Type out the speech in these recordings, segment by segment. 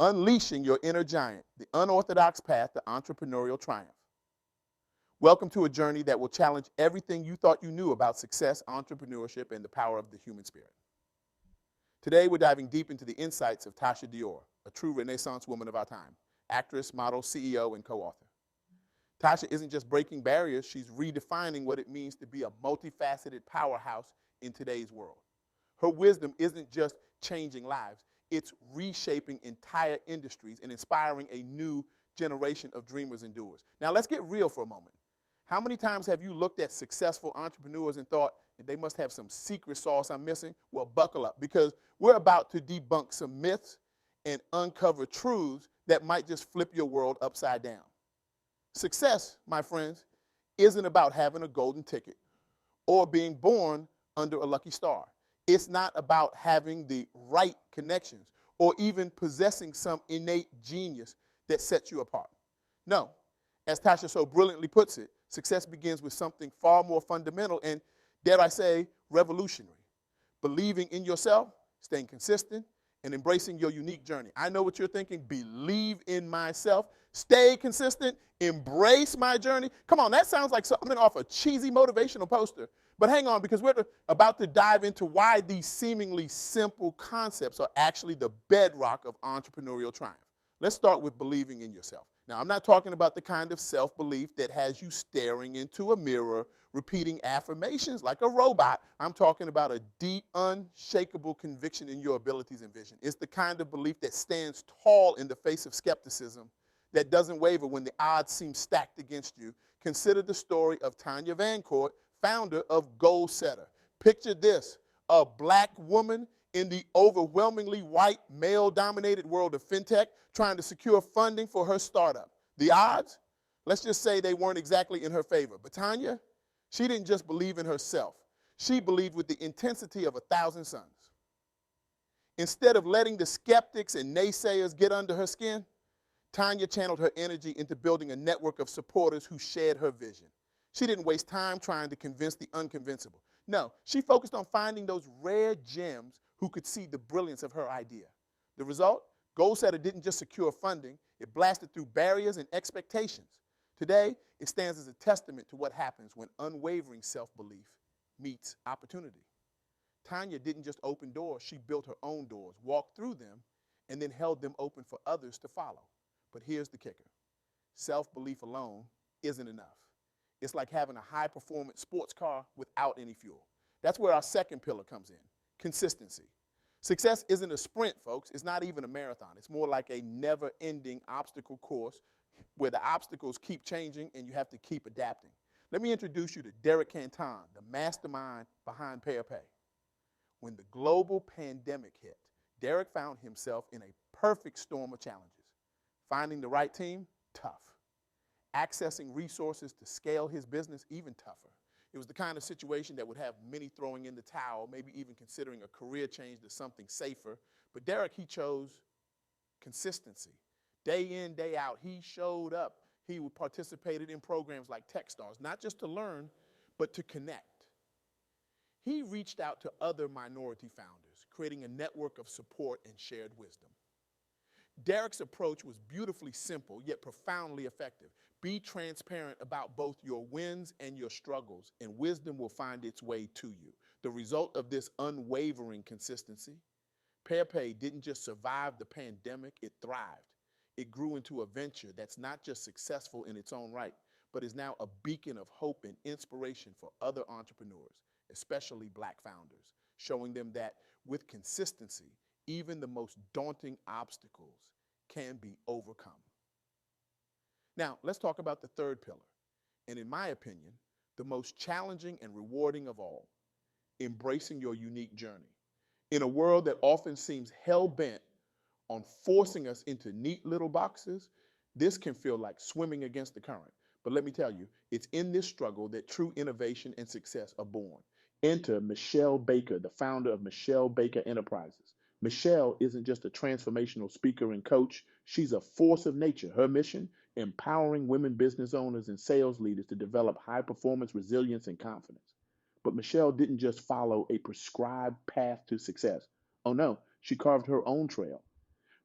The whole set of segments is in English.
Unleashing your inner giant, the unorthodox path to entrepreneurial triumph. Welcome to a journey that will challenge everything you thought you knew about success, entrepreneurship, and the power of the human spirit. Today, we're diving deep into the insights of Tasha Diorr, a true Renaissance woman of our time, actress, model, CEO, and co-author. Tasha isn't just breaking barriers, she's redefining what it means to be a multifaceted powerhouse in today's world. Her wisdom isn't just changing lives, it's reshaping entire industries and inspiring a new generation of dreamers and doers. Now, let's get real for a moment. How many times have you looked at successful entrepreneurs and thought they must have some secret sauce I'm missing? Well, buckle up, because we're about to debunk some myths and uncover truths that might just flip your world upside down. Success, my friends, isn't about having a golden ticket or being born under a lucky star. It's not about having the right connections or even possessing some innate genius that sets you apart. No, as Tasha so brilliantly puts it, success begins with something far more fundamental and, dare I say, revolutionary. Believing in yourself, staying consistent, and embracing your unique journey. I know what you're thinking. Believe in myself, stay consistent, embrace my journey. Come on, that sounds like something off a cheesy motivational poster. But hang on, because we're about to dive into why these seemingly simple concepts are actually the bedrock of entrepreneurial triumph. Let's start with believing in yourself. Now, I'm not talking about the kind of self-belief that has you staring into a mirror, repeating affirmations like a robot. I'm talking about a deep, unshakable conviction in your abilities and vision. It's the kind of belief that stands tall in the face of skepticism, that doesn't waver when the odds seem stacked against you. Consider the story of Tanya Van Court, founder of Goal Setter. Picture this, a black woman in the overwhelmingly white, male-dominated world of fintech trying to secure funding for her startup. The odds? Let's just say they weren't exactly in her favor. But Tanya, she didn't just believe in herself. She believed with the intensity of 1,000 suns. Instead of letting the skeptics and naysayers get under her skin, Tanya channeled her energy into building a network of supporters who shared her vision. She didn't waste time trying to convince the unconvincible. No, she focused on finding those rare gems who could see the brilliance of her idea. The result? Goalsetter didn't just secure funding, it blasted through barriers and expectations. Today, it stands as a testament to what happens when unwavering self-belief meets opportunity. Tanya didn't just open doors, she built her own doors, walked through them, and then held them open for others to follow. But here's the kicker. Self-belief alone isn't enough. It's like having a high-performance sports car without any fuel. That's where our second pillar comes in, consistency. Success isn't a sprint, folks. It's not even a marathon. It's more like a never-ending obstacle course where the obstacles keep changing and you have to keep adapting. Let me introduce you to Derek Canton, the mastermind behind PayPay. When the global pandemic hit, Derek found himself in a perfect storm of challenges. Finding the right team, tough. Accessing resources to scale his business, even tougher. It was the kind of situation that would have many throwing in the towel, maybe even considering a career change to something safer. But Derek, he chose consistency. Day in, day out, he showed up. He participated in programs like Techstars, not just to learn, but to connect. He reached out to other minority founders, creating a network of support and shared wisdom. Derek's approach was beautifully simple, yet profoundly effective. Be transparent about both your wins and your struggles, and wisdom will find its way to you. The result of this unwavering consistency, PayPay didn't just survive the pandemic, it thrived. It grew into a venture that's not just successful in its own right, but is now a beacon of hope and inspiration for other entrepreneurs, especially black founders, showing them that with consistency, even the most daunting obstacles can be overcome. Now, let's talk about the third pillar, and in my opinion, the most challenging and rewarding of all, embracing your unique journey. In a world that often seems hell-bent on forcing us into neat little boxes, this can feel like swimming against the current. But let me tell you, it's in this struggle that true innovation and success are born. Enter Meshell Baker, the founder of Meshell Baker Enterprises. Meshell isn't just a transformational speaker and coach. She's a force of nature. Her mission, empowering women business owners and sales leaders to develop high performance, resilience, and confidence. But Meshell didn't just follow a prescribed path to success. Oh no, she carved her own trail.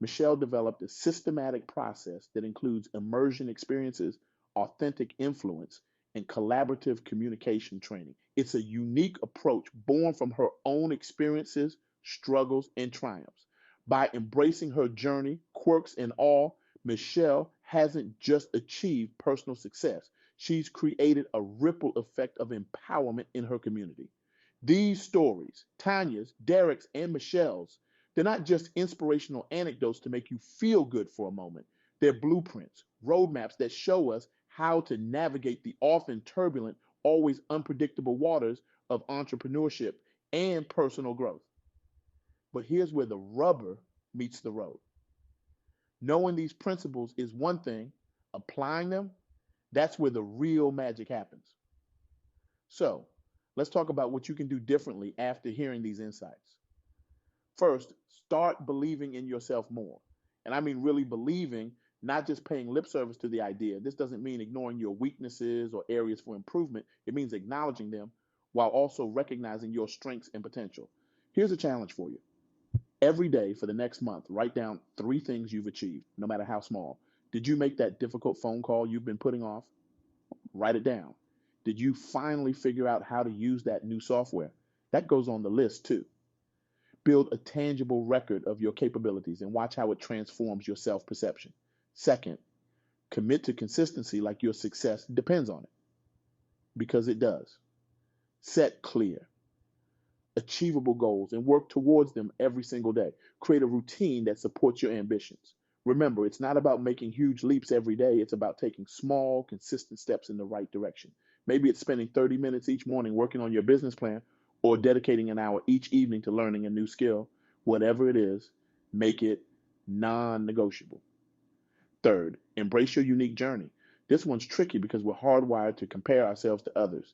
Meshell developed a systematic process that includes immersion experiences, authentic influence, and collaborative communication training. It's a unique approach born from her own experiences, struggles, and triumphs. By embracing her journey, quirks, and all, Meshell hasn't just achieved personal success, she's created a ripple effect of empowerment in her community. These stories, Tanya's, Derek's, and Meshell's, they're not just inspirational anecdotes to make you feel good for a moment. They're blueprints, roadmaps that show us how to navigate the often turbulent, always unpredictable waters of entrepreneurship and personal growth. But here's where the rubber meets the road. Knowing these principles is one thing, applying them, that's where the real magic happens. So, let's talk about what you can do differently after hearing these insights. First, start believing in yourself more. And I mean really believing, not just paying lip service to the idea. This doesn't mean ignoring your weaknesses or areas for improvement. It means acknowledging them while also recognizing your strengths and potential. Here's a challenge for you. Every day for the next month, write down 3 things you've achieved, no matter how small. Did you make that difficult phone call you've been putting off? Write it down. Did you finally figure out how to use that new software? That goes on the list too. Build a tangible record of your capabilities and watch how it transforms your self perception. Second, commit to consistency like your success depends on it, because it does. Set clear, achievable goals and work towards them every single day. Create a routine that supports your ambitions. Remember, it's not about making huge leaps every day, it's about taking small, consistent steps in the right direction. Maybe it's spending 30 minutes each morning working on your business plan or dedicating an hour each evening to learning a new skill. Whatever it is, make it non negotiable. Third, embrace your unique journey. This one's tricky because we're hardwired to compare ourselves to others.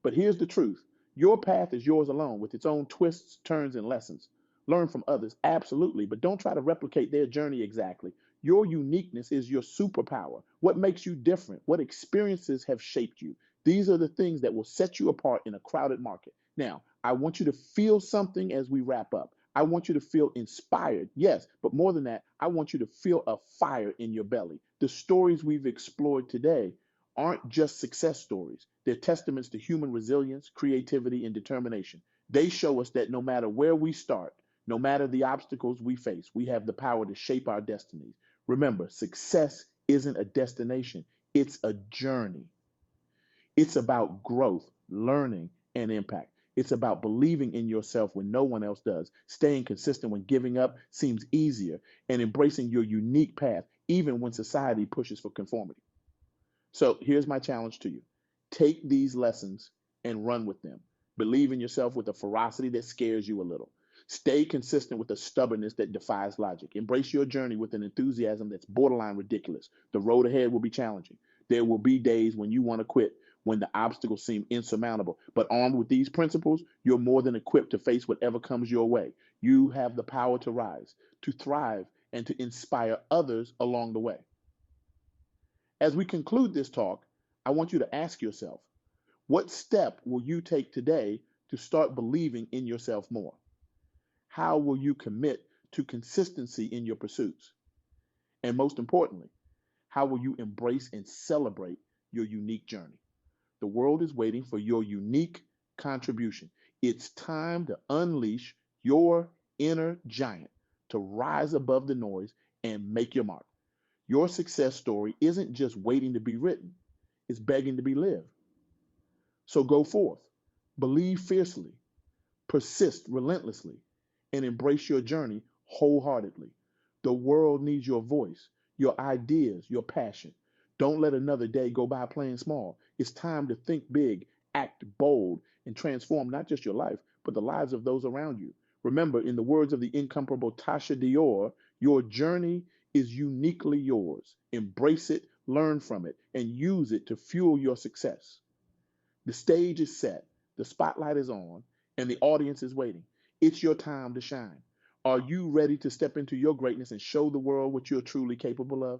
But here's the truth: your path is yours alone with its own twists, turns, and lessons. Learn from others, absolutely, but don't try to replicate their journey exactly. Your uniqueness is your superpower. What makes you different? What experiences have shaped you? These are the things that will set you apart in a crowded market. Now, I want you to feel something as we wrap up. I want you to feel inspired, yes, but more than that, I want you to feel a fire in your belly. The stories we've explored today aren't just success stories. They're testaments to human resilience, creativity, and determination. They show us that no matter where we start, no matter the obstacles we face, we have the power to shape our destinies. Remember, success isn't a destination, it's a journey. It's about growth, learning, and impact. It's about believing in yourself when no one else does, staying consistent when giving up seems easier, and embracing your unique path even when society pushes for conformity. So here's my challenge to you: take these lessons and run with them. Believe in yourself with a ferocity that scares you a little. Stay consistent with a stubbornness that defies logic. Embrace your journey with an enthusiasm that's borderline ridiculous. The road ahead will be challenging. There will be days when you want to quit, when the obstacles seem insurmountable. But armed with these principles, you're more than equipped to face whatever comes your way. You have the power to rise, to thrive, and to inspire others along the way. As we conclude this talk, I want you to ask yourself, what step will you take today to start believing in yourself more? How will you commit to consistency in your pursuits? And most importantly, how will you embrace and celebrate your unique journey? The world is waiting for your unique contribution. It's time to unleash your inner giant, to rise above the noise and make your mark. Your success story isn't just waiting to be written, it's begging to be lived. So go forth, believe fiercely, persist relentlessly, and embrace your journey wholeheartedly. The world needs your voice, your ideas, your passion. Don't let another day go by playing small. It's time to think big, act bold, and transform not just your life, but the lives of those around you. Remember, in the words of the incomparable Tasha Diorr, your journey is uniquely yours. Embrace it, learn from it, and use it to fuel your success. The stage is set, the spotlight is on, and the audience is waiting. It's your time to shine. Are you ready to step into your greatness and show the world what you're truly capable of?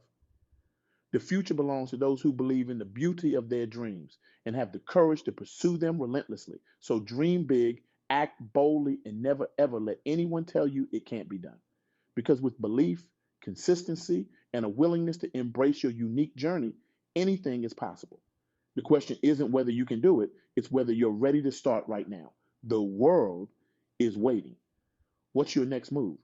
The future belongs to those who believe in the beauty of their dreams and have the courage to pursue them relentlessly. So dream big, act boldly, and never ever let anyone tell you it can't be done. Because with belief, consistency, and a willingness to embrace your unique journey, anything is possible. The question isn't whether you can do it, it's whether you're ready to start right now. The world is waiting. What's your next move?